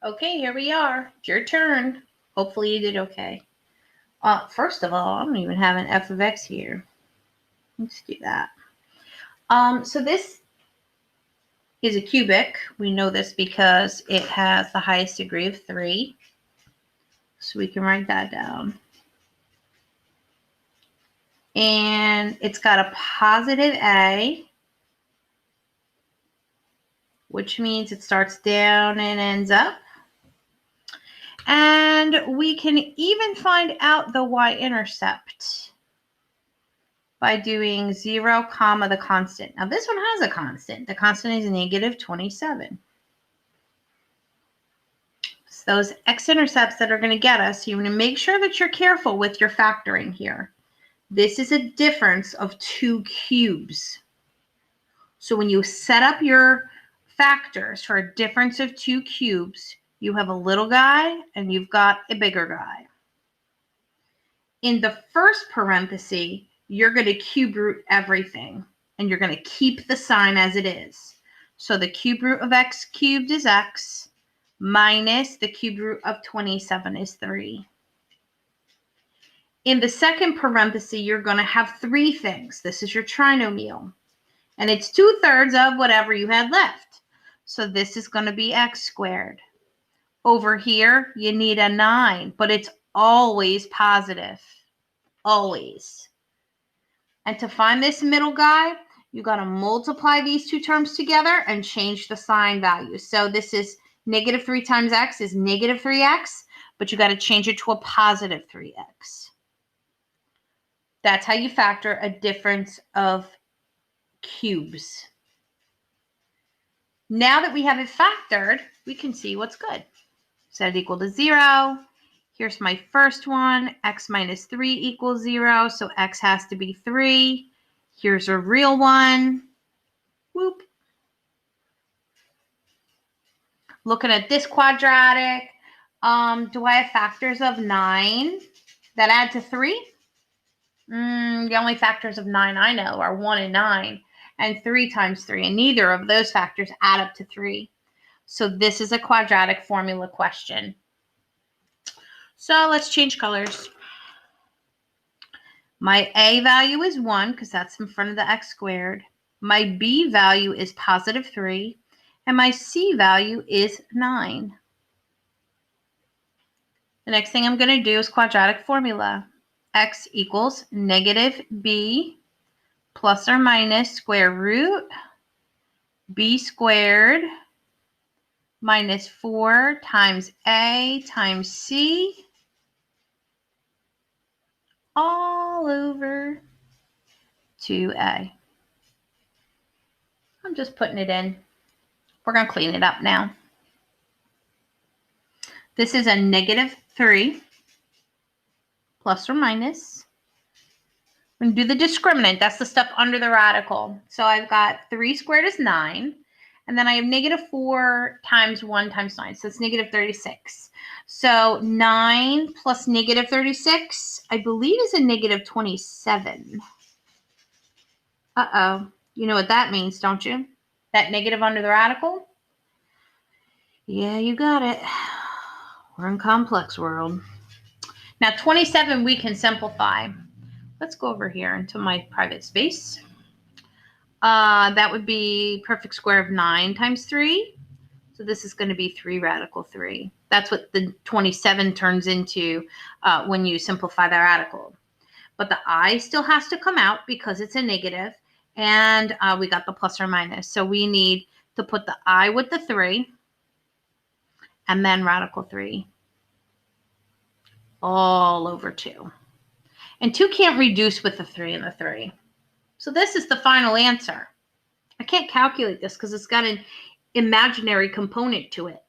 Okay, here we are. It's your turn. Hopefully you did okay. First of all, I don't even have an f of x here. Let's do that. So this is a cubic. We know this because it has the highest degree of 3. So we can write that down. And it's got a positive a, which means it starts down and ends up. And we can even find out the y-intercept by doing 0, comma, the constant. Now this one has a constant. The constant is negative 27. So those x-intercepts that are going to get us, you want to make sure that you're careful with your factoring here. This is a difference of 2 cubes. So when you set up your factors for a difference of 2 cubes, you have a little guy and you've got a bigger guy. In the first parenthesis, you're going to cube root everything, and you're going to keep the sign as it is. So the cube root of x cubed is x, minus the cube root of 27 is 3. In the second parenthesis, you're going to have 3 things. This is your trinomial, and it's 2/3 of whatever you had left. So this is going to be x squared. Over here, you need a 9, but it's always positive. Always. And to find this middle guy, you got to multiply these 2 terms together and change the sign value. So this is negative 3 times x is negative 3x, but you got to change it to a positive 3x. That's how you factor a difference of cubes. Now that we have it factored, we can see what's good. Set it equal to 0. Here's my first one, x minus 3 equals 0, so x has to be 3. Here's a real one. Whoop. Looking at this quadratic, do I have factors of 9 that add to 3? The only factors of 9 I know are 1 and 9, and 3 times 3, and neither of those factors add up to 3. So this is a quadratic formula question. So let's change colors. My a value is 1 because that's in front of the x squared. My b value is positive 3. And my c value is 9. The next thing I'm going to do is quadratic formula. X equals negative b plus or minus square root b squared minus 4 times a times c all over 2a. I'm just putting it in. We're going to clean it up now. This is a negative 3 plus or minus. We're going to do the discriminant. That's the stuff under the radical. So I've got 3 squared is 9. And then I have negative 4 times 1 times 9. So it's negative 36. So 9 plus negative 36, I believe, is a negative 27. Uh-oh. You know what that means, don't you? That negative under the radical? Yeah, you got it. We're in complex world. Now, 27 we can simplify. Let's go over here into my private space. That would be perfect square of 9 times 3. So this is going to be 3 radical 3. That's what the 27 turns into when you simplify the radical. But the I still has to come out because it's a negative. And we got the plus or minus. So we need to put the I with the 3 and then radical 3 all over 2. And 2 can't reduce with the 3 and the 3. So this is the final answer. I can't calculate this because it's got an imaginary component to it.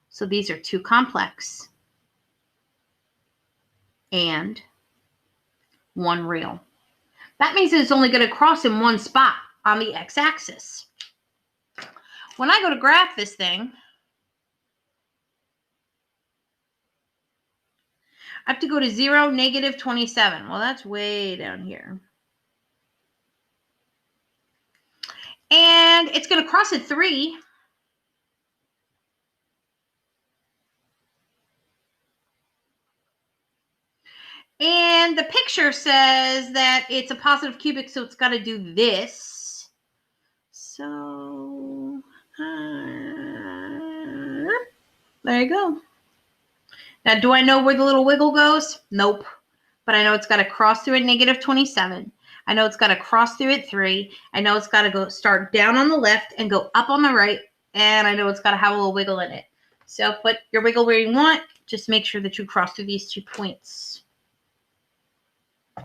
So these are 2 complex and 1 real. That means it's only going to cross in one spot on the x-axis. When I go to graph this thing, I have to go to 0, negative 27. Well, that's way down here. And it's going to cross at 3. And the picture says that it's a positive cubic, so it's got to do this. So, there you go. Now, do I know where the little wiggle goes? Nope. But I know it's got to cross through at negative 27. I know it's got to cross through at 3. I know it's got to go start down on the left and go up on the right. And I know it's got to have a little wiggle in it. So put your wiggle where you want. Just make sure that you cross through these 2 points.